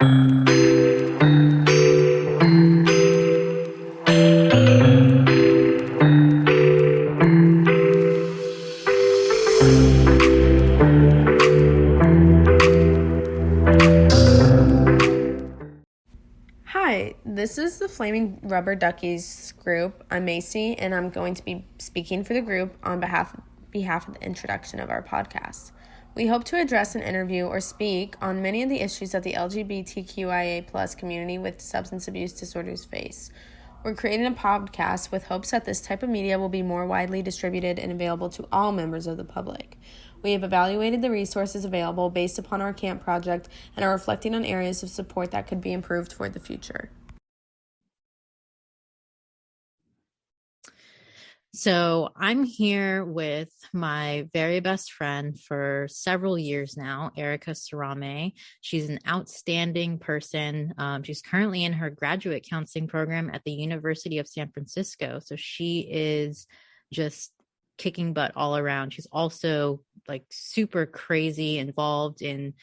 Hi, this is the Flaming Rubber Duckies group. I'm Macy, and I'm going to be speaking for the group on behalf of the introduction of our podcast. We hope to address and interview or speak on many of the issues that the LGBTQIA plus community with substance abuse disorders face. We're creating a podcast with hopes that this type of media will be more widely distributed and available to all members of the public. We have evaluated the resources available based upon our camp project and are reflecting on areas of support that could be improved for the future. So I'm here with my very best friend for several years now, Erica Sarame. She's an outstanding person. She's currently in her graduate counseling program at the University of San Francisco. So she is just kicking butt all around. She's also like super crazy involved in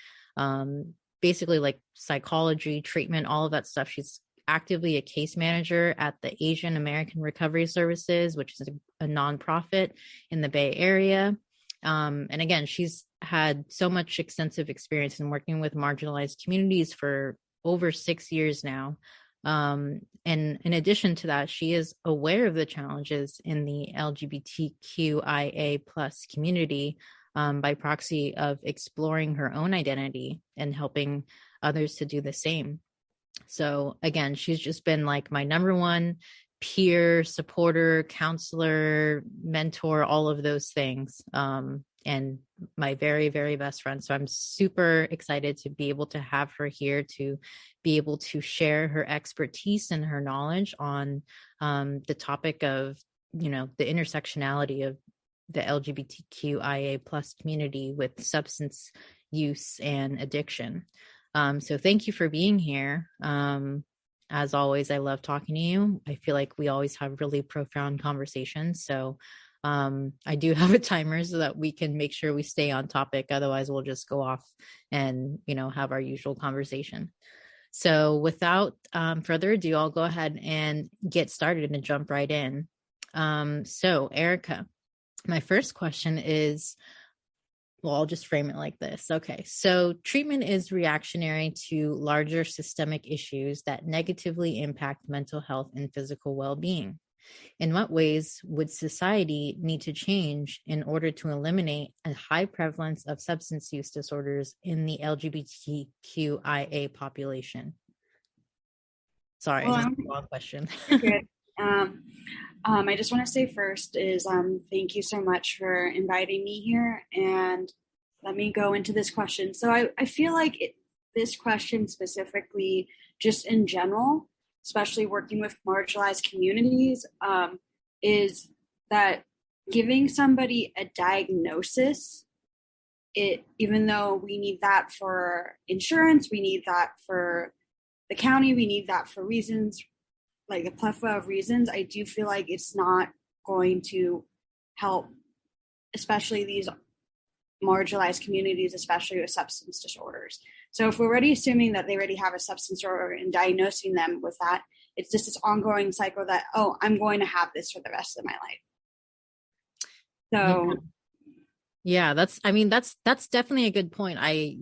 basically like psychology, treatment, all of that stuff. She's actively a case manager at the Asian American Recovery Services, which is a nonprofit in the Bay Area. And again, she's had so much extensive experience in working with marginalized communities for over 6 years now. And in addition to that, she is aware of the challenges in the LGBTQIA plus community by proxy of exploring her own identity and helping others to do the same. So again, she's just been like my number one peer, supporter, counselor, mentor, all of those things. And my very, very best friend. So I'm super excited to be able to have her here to be able to share her expertise and her knowledge on the topic of, the intersectionality of the LGBTQIA plus community with substance use and addiction. So thank you for being here. As always, I love talking to you. I feel like we always have really profound conversations. So I do have a timer so that we can make sure we stay on topic. Otherwise, we'll just go off and, have our usual conversation. So without further ado, I'll go ahead and get started and jump right in. So Erica, my first question is, well, I'll just frame it like this. Okay, so treatment is reactionary to larger systemic issues that negatively impact mental health and physical well-being. In what ways would society need to change in order to eliminate a high prevalence of substance use disorders in the LGBTQIA population? Sorry, Well, that's a long question. Good. I just want to say first is thank you so much for inviting me here, and let me go into this question. So I feel like this question specifically, just in general, especially working with marginalized communities, is that giving somebody a diagnosis, even though we need that for insurance, we need that for the county, we need that for reasons, like a plethora of reasons, I do feel like it's not going to help, especially these marginalized communities, especially with substance disorders. So if we're already assuming that they already have a substance disorder and diagnosing them with that, it's just this ongoing cycle that, oh, I'm going to have this for the rest of my life. So yeah, that's definitely a good point. I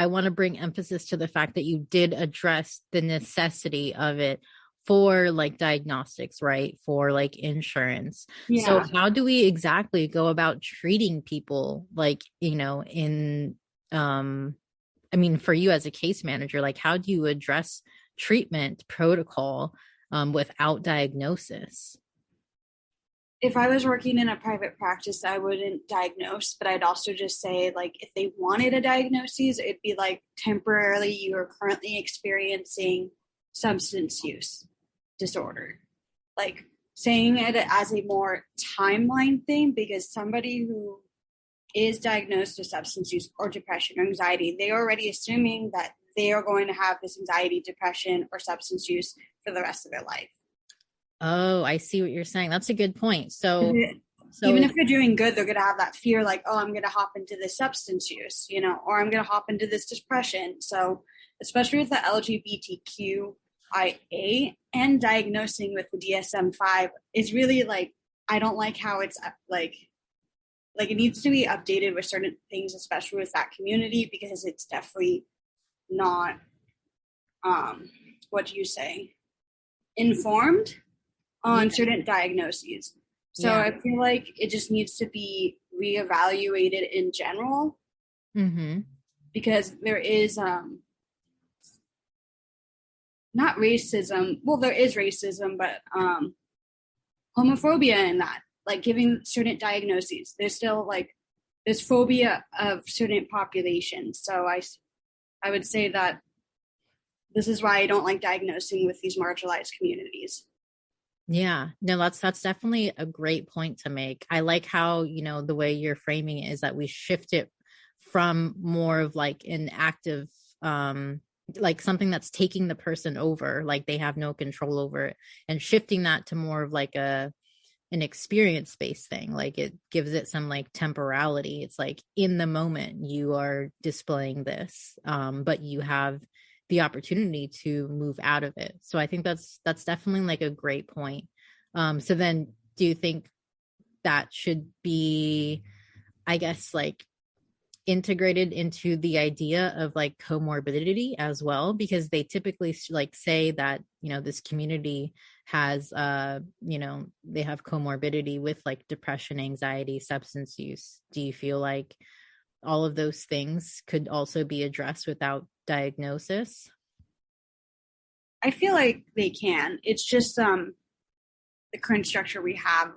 want to bring emphasis to the fact that you did address the necessity of it for like diagnostics, right? For like insurance. Yeah. So how do we exactly go about treating people like, for you as a case manager, like how do you address treatment protocol without diagnosis? If I was working in a private practice, I wouldn't diagnose, but I'd also just say, like, if they wanted a diagnosis, it'd be like temporarily you are currently experiencing substance use disorder. Like saying it as a more timeline thing, because somebody who is diagnosed with substance use or depression or anxiety, they're already assuming that they are going to have this anxiety, depression, or substance use for the rest of their life. Oh, I see what you're saying. That's a good point. So even if they're doing good, they're going to have that fear like, oh, I'm going to hop into this substance use, or I'm going to hop into this depression. So especially with the LGBTQIA and diagnosing with the DSM-5 is really like, I don't like how it's like it needs to be updated with certain things, especially with that community, because it's definitely not, what do you say, informed on certain diagnoses. So I feel like it just needs to be reevaluated in general, because there is not racism. Well, there is racism, but homophobia in that, like giving certain diagnoses. There's still like this phobia of certain populations. So I would say that this is why I don't like diagnosing with these marginalized communities. Yeah, no, that's definitely a great point to make. I like how, the way you're framing it is that we shift it from more of like an active, like something that's taking the person over, like they have no control over it, and shifting that to more of like an experience-based thing. Like it gives it some like temporality. It's like in the moment you are displaying this, but you have the opportunity to move out of it. So I think that's definitely like a great point. So then do you think that should be, I guess, like integrated into the idea of like comorbidity as well? Because they typically like say that, this community has, they have comorbidity with like depression, anxiety, substance use. Do you feel like all of those things could also be addressed without diagnosis? I feel like they can. It's just the current structure we have,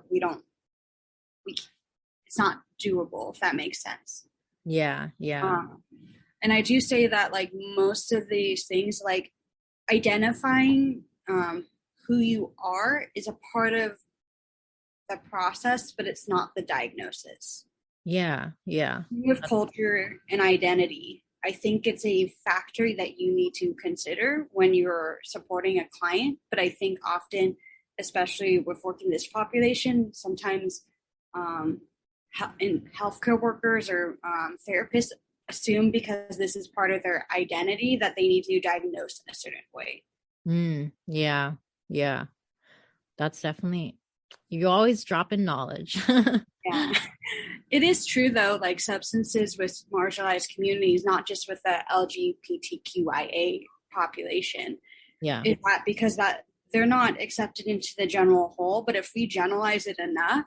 it's not doable, if that makes sense. Yeah. And I do say that like most of these things, like identifying who you are is a part of the process, but it's not the diagnosis. Yeah. With culture and identity, I think it's a factor that you need to consider when you're supporting a client. But I think often, especially with working this population, sometimes in healthcare workers or therapists assume because this is part of their identity that they need to diagnose in a certain way. Yeah. That's definitely, you always drop in knowledge. Yeah. It is true though, like substances with marginalized communities, not just with the LGBTQIA population. Yeah. Is that because that they're not accepted into the general whole, but if we generalize it enough,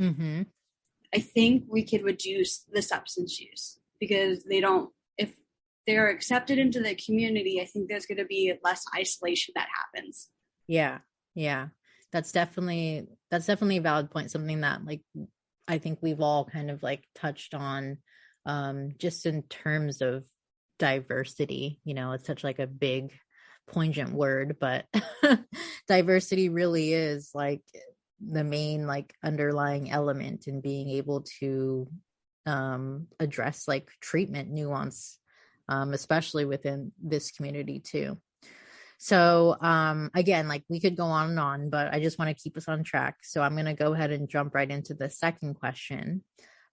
I think we could reduce the substance use, because if they're accepted into the community, I think there's going to be less isolation that happens. Yeah. That's definitely a valid point. Something that like I think we've all kind of like touched on, just in terms of diversity. It's such like a big, poignant word, but diversity really is like the main like underlying element in being able to address like treatment nuance, especially within this community too. So again, like we could go on and on, but I just want to keep us on track. So I'm going to go ahead and jump right into the second question.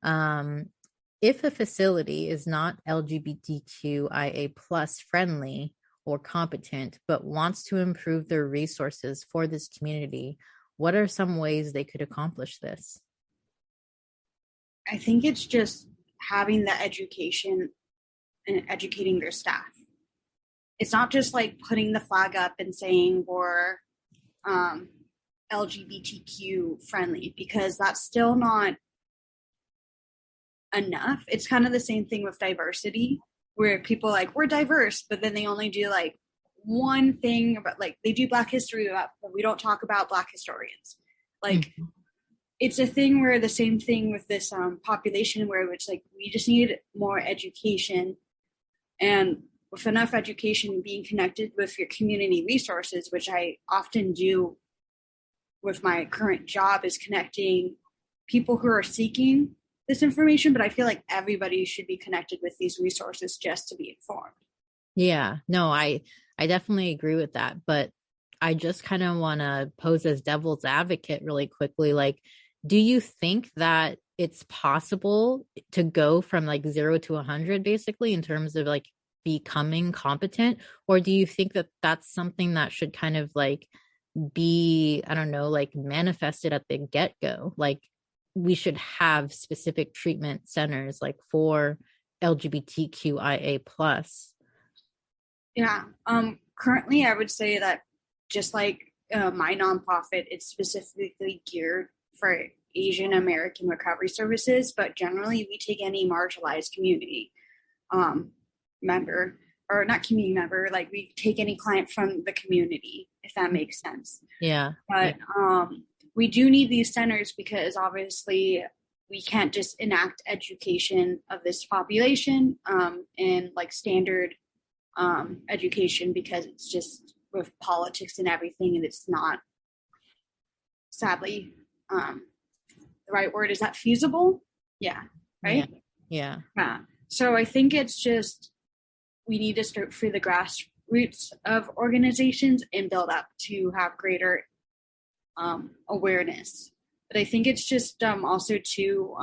If a facility is not LGBTQIA plus friendly or competent, but wants to improve their resources for this community, what are some ways they could accomplish this? I think it's just having the education and educating their staff. It's not just like putting the flag up and saying we're LGBTQ friendly, because that's still not enough. It's kind of the same thing with diversity, where people are like, we're diverse, but then they only do like one thing about, like, they do Black History, but we don't talk about Black historians. Like, it's a thing where the same thing with this population, where it's like we just need more education, and with enough education, being connected with your community resources, which I often do with my current job, is connecting people who are seeking this information. But I feel like everybody should be connected with these resources just to be informed. Yeah, no, I definitely agree with that. But I just kind of want to pose as devil's advocate really quickly. Like, do you think that it's possible to go from like 0 to 100 basically in terms of like becoming competent? Or do you think that that's something that should kind of like be, I don't know, like manifested at the get-go? Like we should have specific treatment centers like for LGBTQIA plus. Yeah. Currently, I would say that just like my nonprofit, it's specifically geared for Asian American recovery services, but generally we take any marginalized community member, or not community member, like we take any client from the community, if that makes sense. Yeah. But we do need these centers because obviously we can't just enact education of this population and like standard education, because it's just with politics and everything, and it's not, sadly, the right word, is that feasible? Yeah. Right. Yeah. So I think it's just, we need to start through the grassroots of organizations and build up to have greater awareness. But I think it's just also too,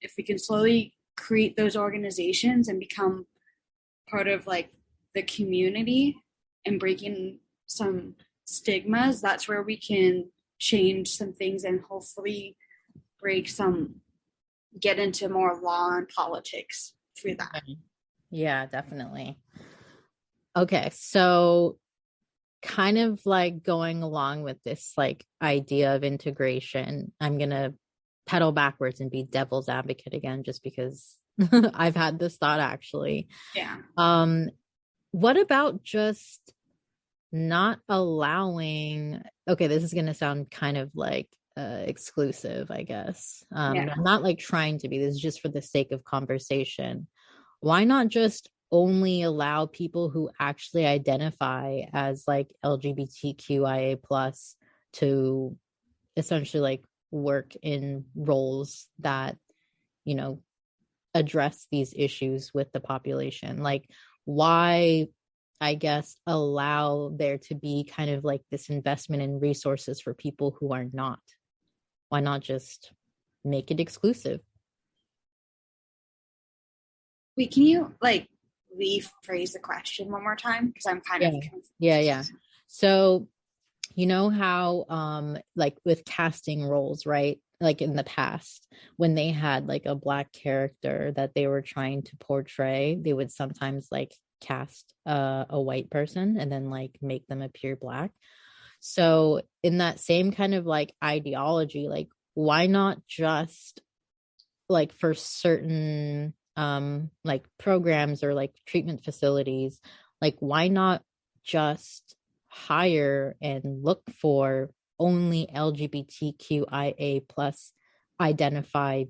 if we can slowly create those organizations and become part of like the community and breaking some stigmas, that's where we can change some things and hopefully get into more law and politics through that. Yeah, definitely. Okay, so kind of like going along with this like idea of integration, I'm gonna pedal backwards and be devil's advocate again, just because I've had this thought actually. Yeah. What about just not allowing, okay, this is gonna sound kind of like exclusive, I guess. I'm not like trying to be, this is just for the sake of conversation. Why not just only allow people who actually identify as like LGBTQIA plus to essentially like work in roles that, you know, address these issues with the population? Like, why, I guess, allow there to be kind of like this investment in resources for people who are not? Why not just make it exclusive? Wait, can you like rephrase the question one more time? Because I'm kind of confused. Yeah. So you know how like with casting roles, right? Like in the past, when they had like a Black character that they were trying to portray, they would sometimes like cast a white person and then like make them appear Black. So in that same kind of like ideology, like why not just like for certain like programs or like treatment facilities, like why not just hire and look for only LGBTQIA plus identified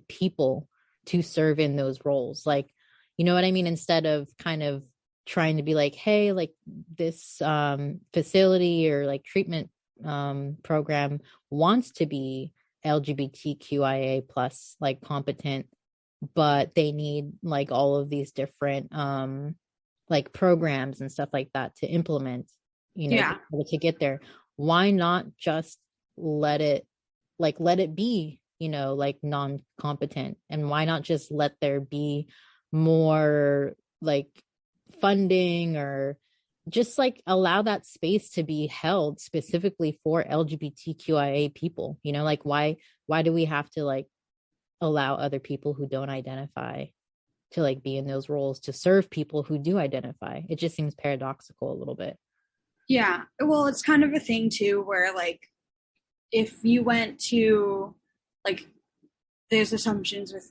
people to serve in those roles? Like, you know what I mean? Instead of kind of trying to be like, hey, like this facility or like treatment program wants to be LGBTQIA plus like competent, but they need like all of these different like programs and stuff like that to implement, you know, to get there. Why not just let it be, you know, like non-competent? And why not just let there be more like funding, or just like allow that space to be held specifically for LGBTQIA people? You know, like why do we have to like allow other people who don't identify to like be in those roles to serve people who do identify? It just seems paradoxical a little bit. Yeah. Well, it's kind of a thing too, where like if you went to like, there's assumptions with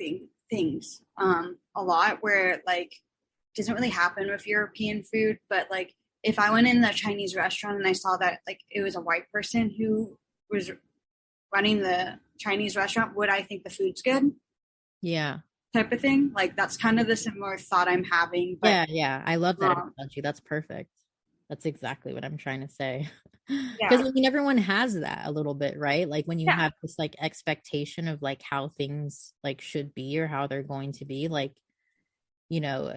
things a lot where like it doesn't really happen with European food, but like if I went in the Chinese restaurant and I saw that like it was a white person who was running the Chinese restaurant, would I think the food's good? Yeah. Type of thing. Like that's kind of the similar thought I'm having. But, yeah. I love that analogy. That's perfect. That's exactly what I'm trying to say. Because I mean, everyone has that a little bit, right? Like when you have this like expectation of like how things like should be or how they're going to be, like, you know.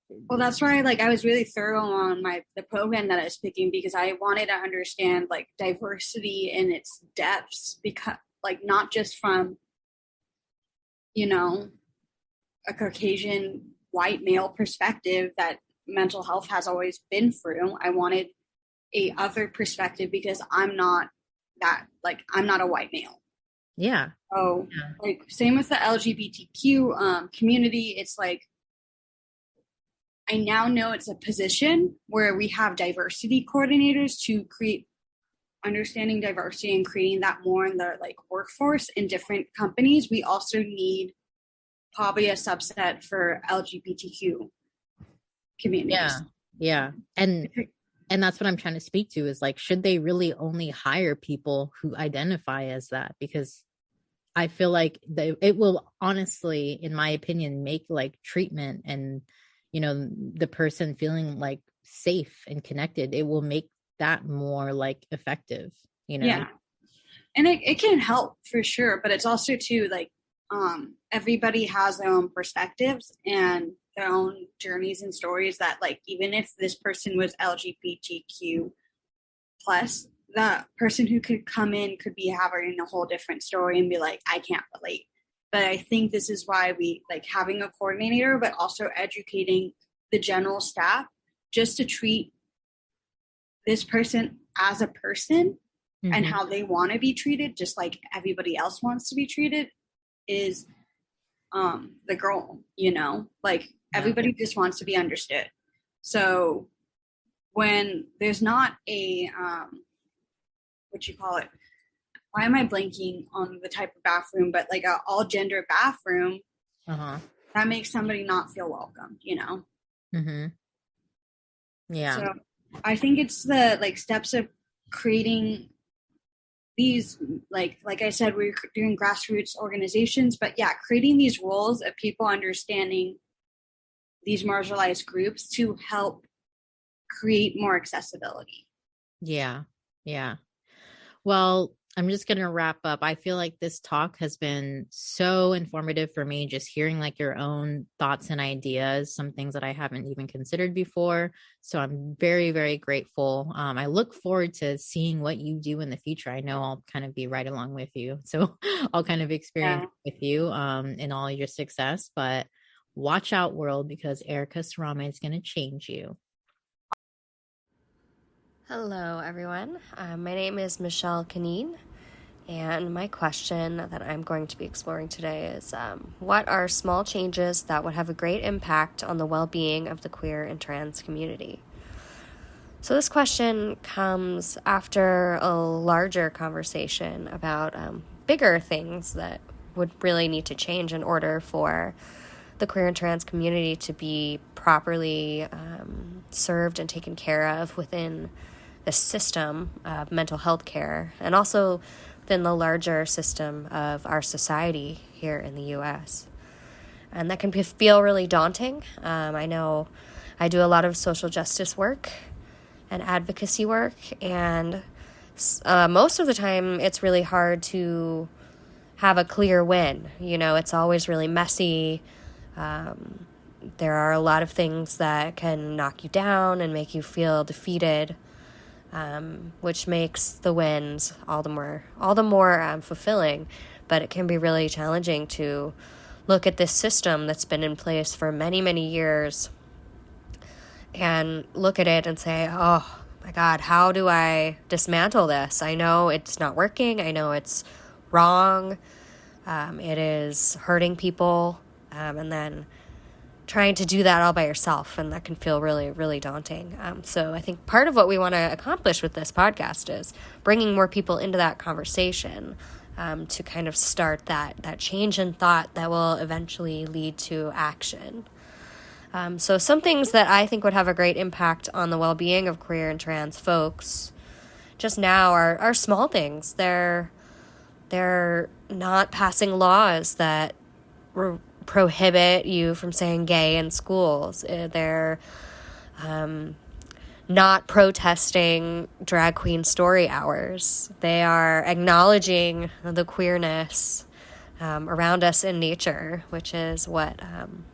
Well, that's why like I was really thorough on the program that I was picking, because I wanted to understand like diversity in its depths, because like not just from, you know, a Caucasian white male perspective that mental health has always been through. I wanted a other perspective because I'm not a white male. Yeah. So like same with the LGBTQ community. It's like, I now know it's a position where we have diversity coordinators to create understanding diversity and creating that more in the like workforce in different companies. We also need probably a subset for LGBTQ communities. Yeah. And that's what I'm trying to speak to is like, should they really only hire people who identify as that? Because I feel like it will honestly, in my opinion, make like treatment and, you know, the person feeling like safe and connected. It will make that more like effective, you know? Yeah. And it can help for sure, but it's also too like everybody has their own perspectives and their own journeys and stories that like even if this person was LGBTQ plus, the person who could come in could be having a whole different story and be like, I can't relate. But I think this is why we like having a coordinator, but also educating the general staff just to treat this person as a person and how they want to be treated, just like everybody else wants to be treated, is the goal, you know? Like everybody just wants to be understood. So when there's not a what you call it, why am I blanking on the type of bathroom, but like a all gender bathroom, that makes somebody not feel welcome, you know? Yeah. So I think it's the like steps of creating these, like I said, we're doing grassroots organizations, but yeah, creating these roles of people understanding these marginalized groups to help create more accessibility. Yeah. Well, I'm just going to wrap up. I feel like this talk has been so informative for me, just hearing like your own thoughts and ideas, some things that I haven't even considered before. So I'm very, very grateful. I look forward to seeing what you do in the future. I know I'll kind of be right along with you. So I'll kind of experience with you in all your success, but watch out, world, because Erica Sarame is going to change you. Hello, everyone. My name is Michelle Canine, and my question that I'm going to be exploring today is what are small changes that would have a great impact on the well-being of the queer and trans community? So this question comes after a larger conversation about bigger things that would really need to change in order for the queer and trans community to be properly served and taken care of within the system of mental health care, and also within the larger system of our society here in the U.S. And that can feel really daunting. I know I do a lot of social justice work and advocacy work, and most of the time it's really hard to have a clear win. You know, it's always really messy. There are a lot of things that can knock you down and make you feel defeated. Which makes the wins all the more fulfilling, but it can be really challenging to look at this system that's been in place for many, many years and look at it and say, oh my God, how do I dismantle this? I know it's not working. I know it's wrong. It is hurting people. And then trying to do that all by yourself, and that can feel really, really daunting. So I think part of what we want to accomplish with this podcast is bringing more people into that conversation to kind of start that change in thought that will eventually lead to action. So some things that I think would have a great impact on the well-being of queer and trans folks just now are small things. They're not passing laws that prohibit you from saying gay in schools. They're not protesting drag queen story hours. They are acknowledging the queerness around us in nature, which is what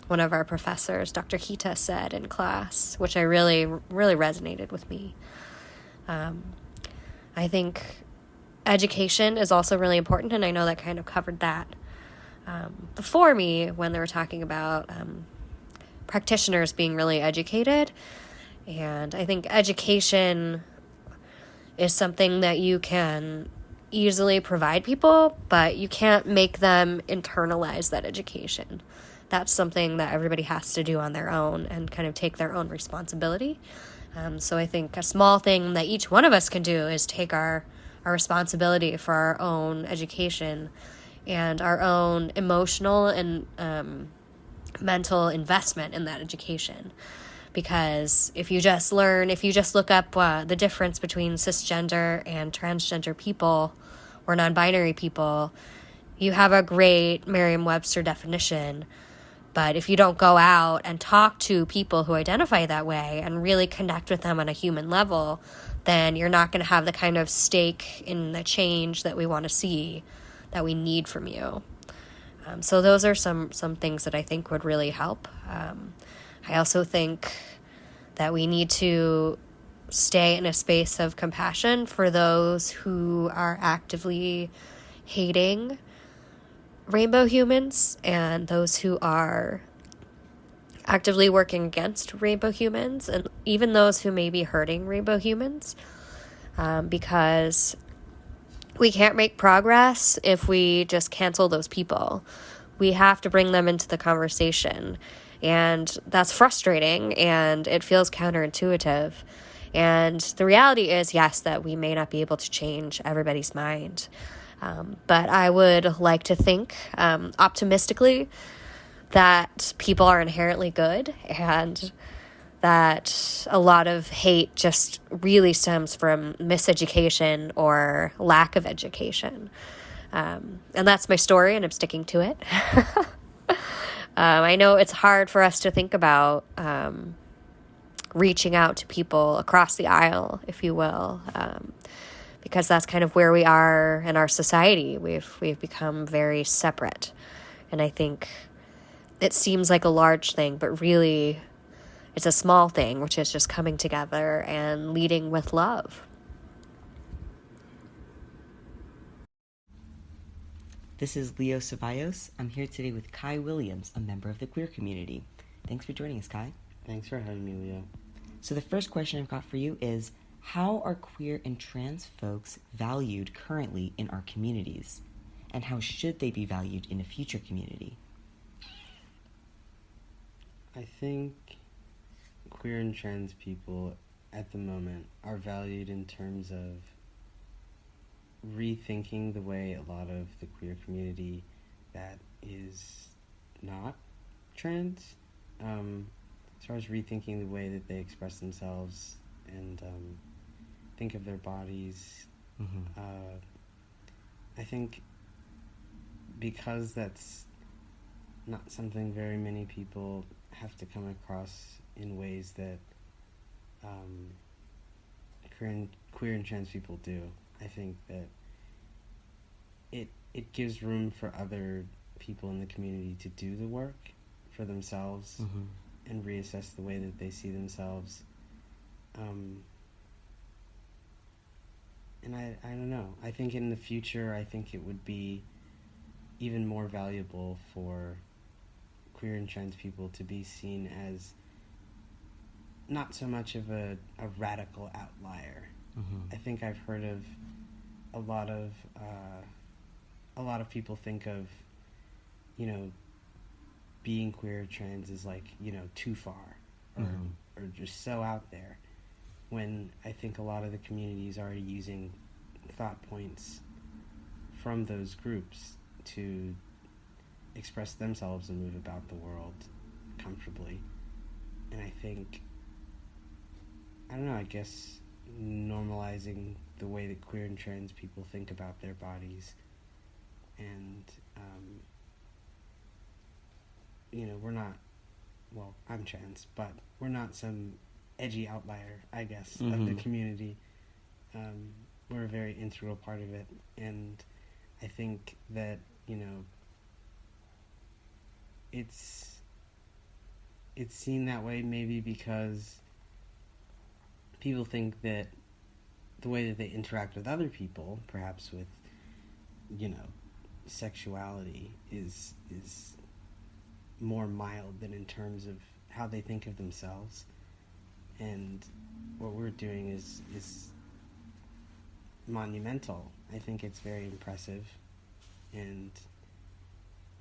one of our professors, Dr. Hita, said in class, which I really, really resonated with me. I think education is also really important, and I know that kind of covered that before me when they were talking about practitioners being really educated. And I think education is something that you can easily provide people, but you can't make them internalize that education. That's something that everybody has to do on their own and kind of take their own responsibility. So I think a small thing that each one of us can do is take our responsibility for our own education and our own emotional and mental investment in that education. Because if you just look up the difference between cisgender and transgender people or non-binary people, you have a great Merriam-Webster definition. But if you don't go out and talk to people who identify that way and really connect with them on a human level, then you're not going to have the kind of stake in the change that we want to see, that we need from you. So those are some things that I think would really help. I also think that we need to stay in a space of compassion for those who are actively hating rainbow humans and those who are actively working against rainbow humans, and even those who may be hurting rainbow humans, because we can't make progress if we just cancel those people. We have to bring them into the conversation, and that's frustrating, and it feels counterintuitive. And the reality is, yes, that we may not be able to change everybody's mind. But I would like to think optimistically that people are inherently good and that a lot of hate just really stems from miseducation or lack of education. And that's my story, and I'm sticking to it. I know it's hard for us to think about reaching out to people across the aisle, if you will, because that's kind of where we are in our society. We've become very separate. And I think it seems like a large thing, but really it's a small thing, which is just coming together and leading with love. This is Leo Ceballos. I'm here today with Kai Williams, a member of the queer community. Thanks for joining us, Kai. Thanks for having me, Leo. So the first question I've got for you is, how are queer and trans folks valued currently in our communities? And how should they be valued in a future community? I think queer and trans people at the moment are valued in terms of rethinking the way a lot of the queer community that is not trans, as far as rethinking the way that they express themselves and think of their bodies. I think because that's not something very many people have to come across in ways that queer and trans people do. I think that it gives room for other people in the community to do the work for themselves and reassess the way that they see themselves. And I don't know. I think in the future, I think it would be even more valuable for queer and trans people to be seen as not so much of a radical outlier. I think I've heard of a lot of people think of, being queer or trans is like, too far or just so out there, when I think a lot of the community is already using thought points from those groups to express themselves and move about the world comfortably. And I think, I guess normalizing the way that queer and trans people think about their bodies, and we're not, well, I'm trans, but we're not some edgy outlier, I guess, of the community. We're a very integral part of it, and I think that it's seen that way maybe because people think that the way that they interact with other people, perhaps with sexuality, is more mild than in terms of how they think of themselves. And what we're doing is monumental. I think it's very impressive, and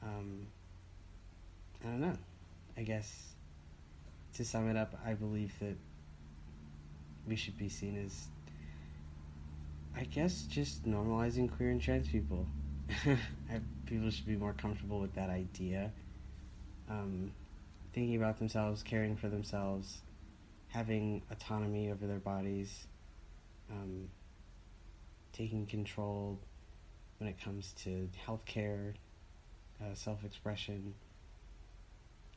I don't know. I guess to sum it up, I believe that we should be seen as, I guess, just normalizing queer and trans people. People should be more comfortable with that idea. Thinking about themselves, caring for themselves, having autonomy over their bodies, taking control when it comes to healthcare, self-expression.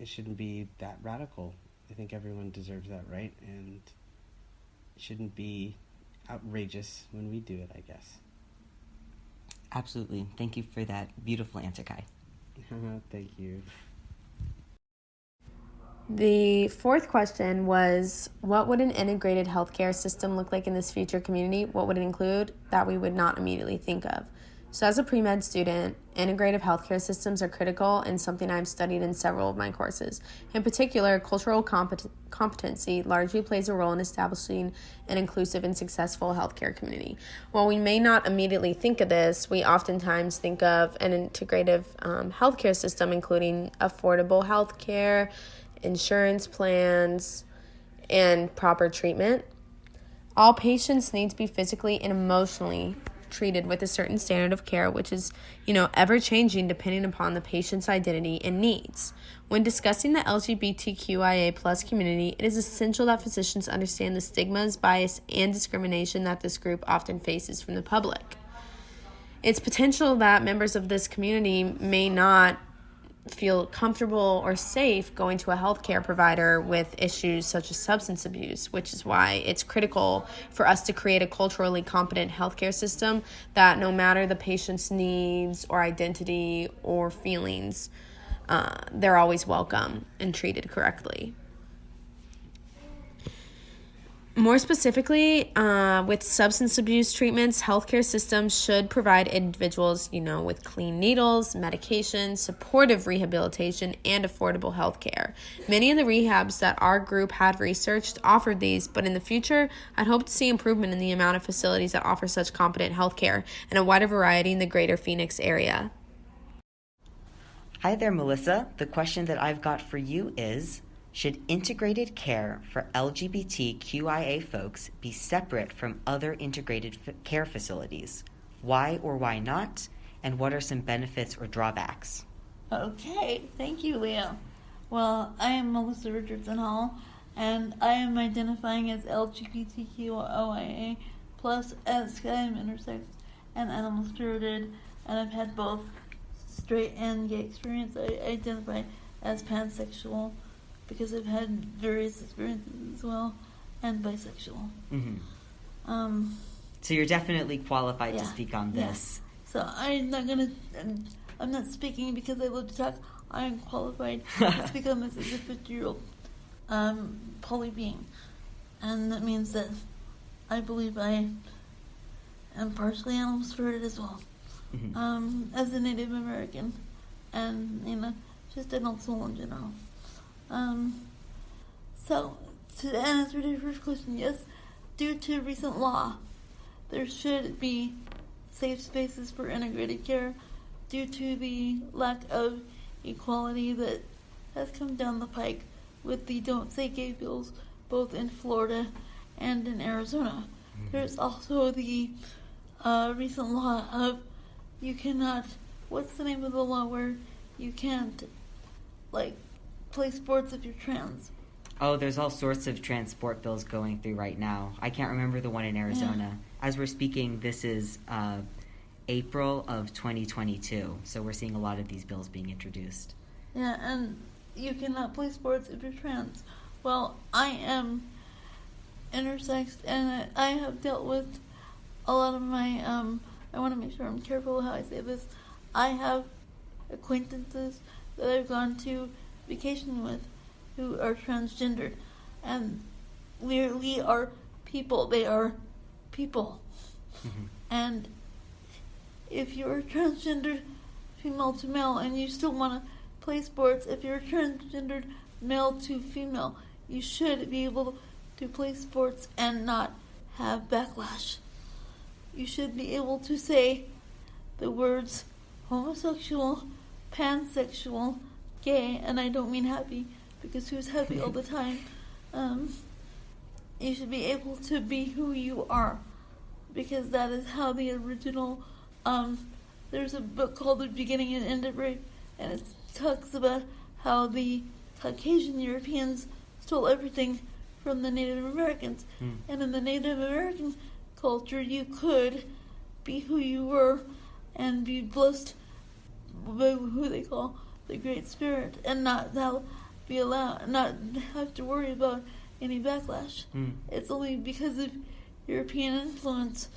It shouldn't be that radical. I think everyone deserves that right, and it shouldn't be outrageous when we do it, I guess. Absolutely. Thank you for that beautiful answer, Kai. Thank you. The fourth question was, what would an integrated healthcare system look like in this future community? What would it include that we would not immediately think of? So as a pre-med student, integrative healthcare systems are critical and something I've studied in several of my courses. In particular, cultural competency largely plays a role in establishing an inclusive and successful healthcare community. While we may not immediately think of this, we oftentimes think of an integrative healthcare system, including affordable healthcare, insurance plans, and proper treatment. All patients need to be physically and emotionally treated with a certain standard of care, which is, ever changing depending upon the patient's identity and needs. When discussing the LGBTQIA plus community, it is essential that physicians understand the stigmas, bias, and discrimination that this group often faces from the public. It's potential that members of this community may not feel comfortable or safe going to a healthcare provider with issues such as substance abuse, which is why it's critical for us to create a culturally competent healthcare system that no matter the patient's needs or identity or feelings, they're always welcome and treated correctly. More specifically, with substance abuse treatments, healthcare systems should provide individuals, with clean needles, medication, supportive rehabilitation, and affordable healthcare. Many of the rehabs that our group had researched offered these, but in the future, I'd hope to see improvement in the amount of facilities that offer such competent healthcare and a wider variety in the greater Phoenix area. Hi there, Melissa. The question that I've got for you is, should integrated care for LGBTQIA folks be separate from other integrated care facilities? Why or why not? And what are some benefits or drawbacks? Okay, thank you, Leo. Well, I am Melissa Richardson Hall, and I am identifying as LGBTQIA plus, as I am intersex and animal spirited, and I've had both straight and gay experience. I identify as pansexual, because I've had various experiences as well, and bisexual. Mm-hmm. So you're definitely qualified to speak on this. So I'm not speaking because I love to talk. I am qualified to speak on this as a 50-year-old poly being. And that means that I believe I am partially animal spirited as well. Mm-hmm. As a Native American, and, just an adult soul in general. So, to answer your first question, yes, due to recent law, there should be safe spaces for integrated care due to the lack of equality that has come down the pike with the Don't Say Gay bills, both in Florida and in Arizona. Mm-hmm. There's also the recent law of you cannot, what's the name of the law where you can't, play sports if you're trans? Oh, there's all sorts of transport bills going through right now. I can't remember the one in Arizona. Yeah. As we're speaking, this is April of 2022, so we're seeing a lot of these bills being introduced. Yeah, and you cannot play sports if you're trans. Well, I am intersex, and I have dealt with a lot of my, I want to make sure I'm careful how I say this. I have acquaintances that I've gone to vacation with who are transgendered, and we are people. They are people. Mm-hmm. And if you're transgendered female to male and you still want to play sports, if you're transgendered male to female. You should be able to play sports and not have backlash. You should be able to say the words homosexual, pansexual, gay, and I don't mean happy, because who's happy all the time? You should be able to be who you are, because that is how the original, there's a book called The Beginning and End of Rape, and it talks about how the Caucasian Europeans stole everything from the Native Americans. And in the Native American culture, you could be who you were and be blessed by who they call the Great Spirit, and not have to worry about any backlash. It's only because of European influence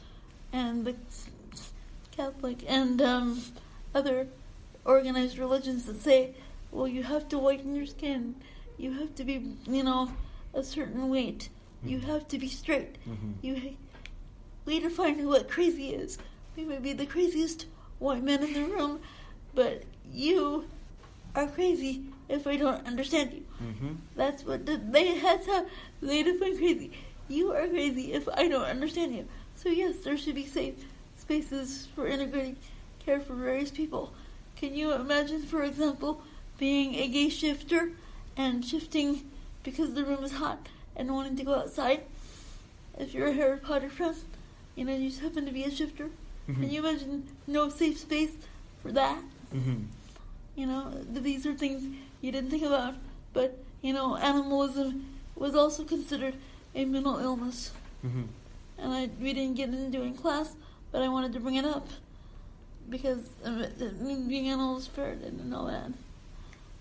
and the Catholic and other organized religions that say, well, you have to whiten your skin, you have to be, a certain weight, you have to be straight. We define what crazy is. We may be the craziest white men in the room, but you are crazy if I don't understand you. That's how they define crazy. You are crazy if I don't understand you. So yes, there should be safe spaces for integrated care for various people. Can you imagine, for example, being a gay shifter and shifting because the room is hot and wanting to go outside? If you're a Harry Potter fan, you just happen to be a shifter. Can you imagine no safe space for that? These are things you didn't think about, but animalism was also considered a mental illness, and we didn't get into it in class, but I wanted to bring it up because being animal spirited and all that.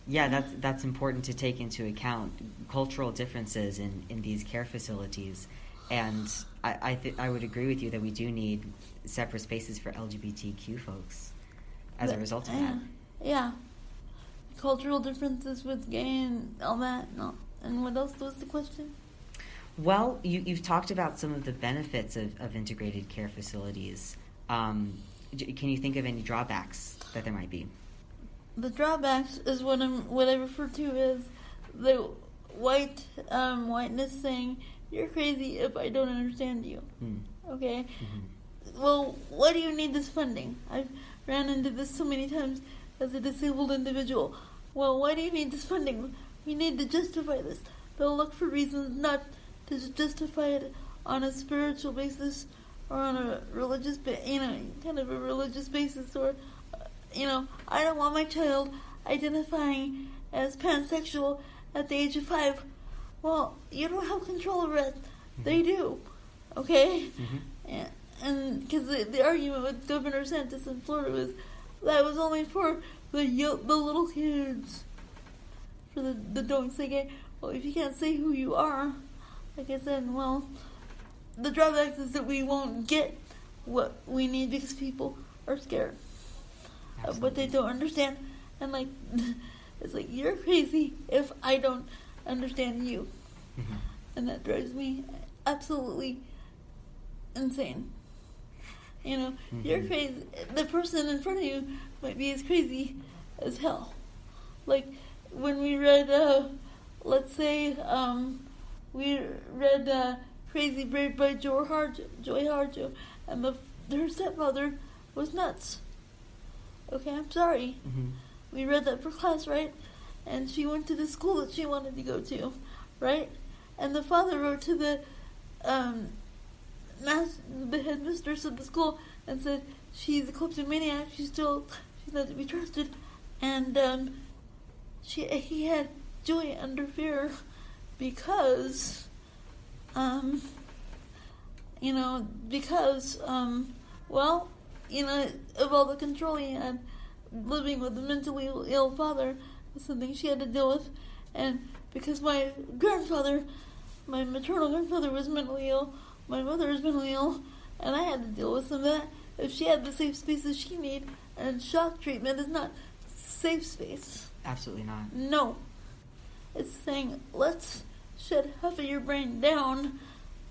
Yeah, that's important to take into account, cultural differences in these care facilities. And I would agree with you that we do need separate spaces for LGBTQ folks as a result of that. Yeah. Cultural differences with gay and all that. No. And what else was the question? Well, you've talked about some of the benefits of integrated care facilities. Can you think of any drawbacks that there might be? The drawbacks is what I refer to as the whiteness saying, you're crazy if I don't understand you. Okay? Well, why do you need this funding? I've ran into this so many times as a disabled individual. Well, why do you need this funding? We need to justify this. They'll look for reasons not to justify it on a spiritual basis or on a religious, kind of a religious basis, or, I don't want my child identifying as pansexual at the age of 5. Well, you don't have control over it. They do. Okay? And because the argument with Governor Santos in Florida was that was only for the little kids, for the don't say gay. Well, if you can't say who you are, like I said, well, the drawback is that we won't get what we need because people are scared of what they don't understand. And it's like, you're crazy if I don't understand you. And that drives me absolutely insane. You're crazy. The person in front of you might be as crazy as hell. Like when we read, let's say, we read Crazy Brave by Joy Harjo, and her stepmother was nuts. Okay, I'm sorry. We read that for class, right? And she went to the school that she wanted to go to, right? And the father wrote to the headmistress of the school and said, she's a kleptomaniac, she's not to be trusted. And he had Joy under fear because of all the control he had. Living with a mentally ill father was something she had to deal with. And because my maternal grandfather was mentally ill, my mother was mentally ill, and I had to deal with some of that. If she had the safe spaces she needed, and shock treatment is not safe space. Absolutely not. No. It's saying, let's shut half of your brain down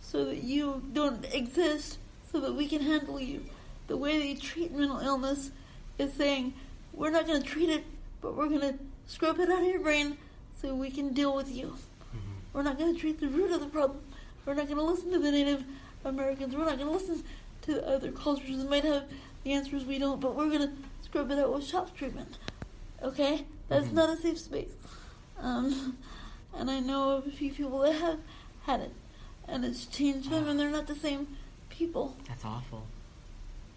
so that you don't exist, so that we can handle you. The way they treat mental illness is saying, we're not going to treat it, but we're going to scrub it out of your brain so so we can deal with you. We're not going to treat the root of the problem. We're not going to listen to the Native Americans. We're not going to listen to other cultures that might have the answers we don't, but we're going to scrub it out with shock treatment. Okay? That's not a safe space. And I know of a few people that have had it, and it's changed them, and they're not the same people. That's awful.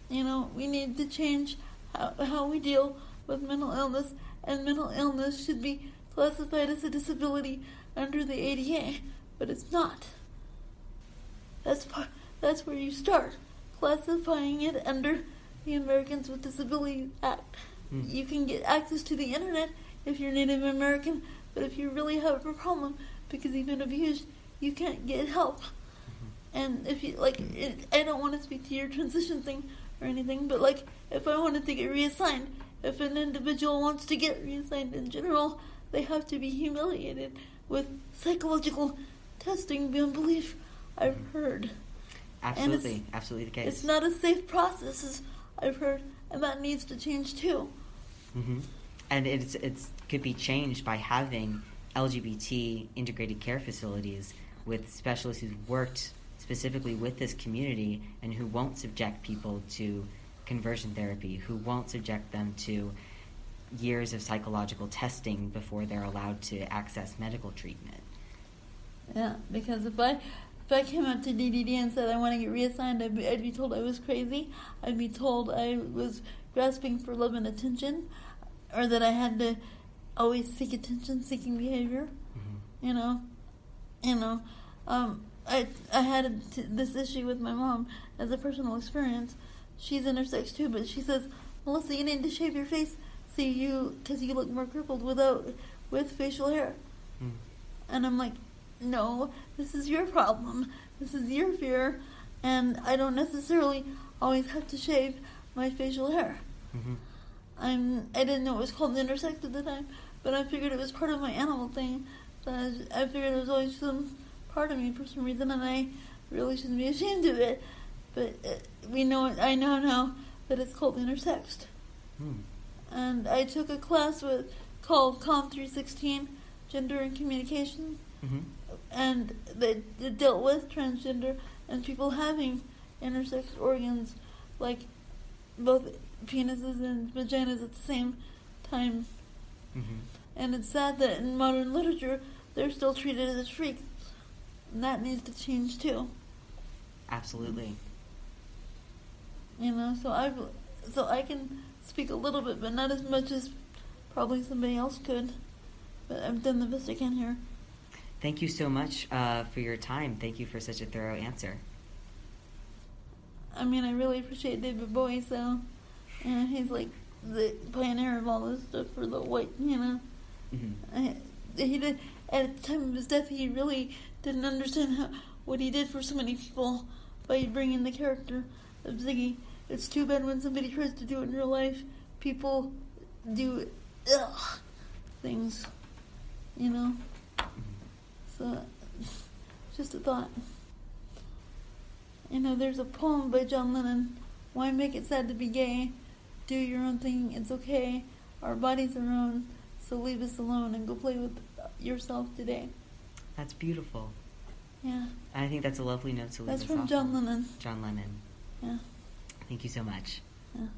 You know, we need to change how we deal with mental illness, and mental illness should be classified as a disability under the ADA, but it's not. That's where you start, classifying it under the Americans with Disabilities Act. You can get access to the internet if you're Native American, but if you really have a problem because you've been abused, you can't get help. And if you I don't want to speak to your transition thing or anything, but like if I wanted to get reassigned, if an individual wants to get reassigned in general, they have to be humiliated with psychological testing beyond belief. I've heard. Absolutely the case. It's not a safe process, as I've heard, and that needs to change too. And it's could be changed by having LGBT integrated care facilities with specialists who've worked specifically with this community and who won't subject people to conversion therapy, who won't subject them to years of psychological testing before they're allowed to access medical treatment. Yeah, because if I came up to DDD and said I want to get reassigned, I'd be told I was crazy. I'd be told I was grasping for love and attention, or that I had to always seek attention, seeking behavior. You know. I had this issue with my mom as a personal experience. She's intersex too, but she says, Melissa, you need to shave your face because you look more crippled with facial hair. And I'm like, no, this is your problem. This is your fear, and I don't necessarily always have to shave my facial hair. I didn't know it was called intersex at the time, but I figured it was part of my animal thing. So I figured it was always some part of me for some reason, and I really shouldn't be ashamed of it. But I know now that it's called intersexed. And I took a class called Com 316, Gender and Communication, and that dealt with transgender and people having intersex organs, like both penises and vaginas at the same time. And it's sad that in modern literature they're still treated as freaks, and that needs to change too. Absolutely. You know, so I can speak a little bit, but not as much as probably somebody else could. But I've done the best I can here. Thank you so much for your time. Thank you for such a thorough answer. I mean, I really appreciate David Bowie, so he's like the pioneer of all this stuff for the white, He did, at the time of his death, he really didn't understand what he did for so many people by bringing the character of Ziggy. It's too bad when somebody tries to do it in real life, people do things, So, just a thought. There's a poem by John Lennon, "Why make it sad to be gay? Do your own thing, it's okay. Our bodies are own, so leave us alone and go play with yourself today." That's beautiful. Yeah. And I think that's a lovely note to leave us off. That's from John Lennon. John Lennon. Yeah. Thank you so much. Yeah.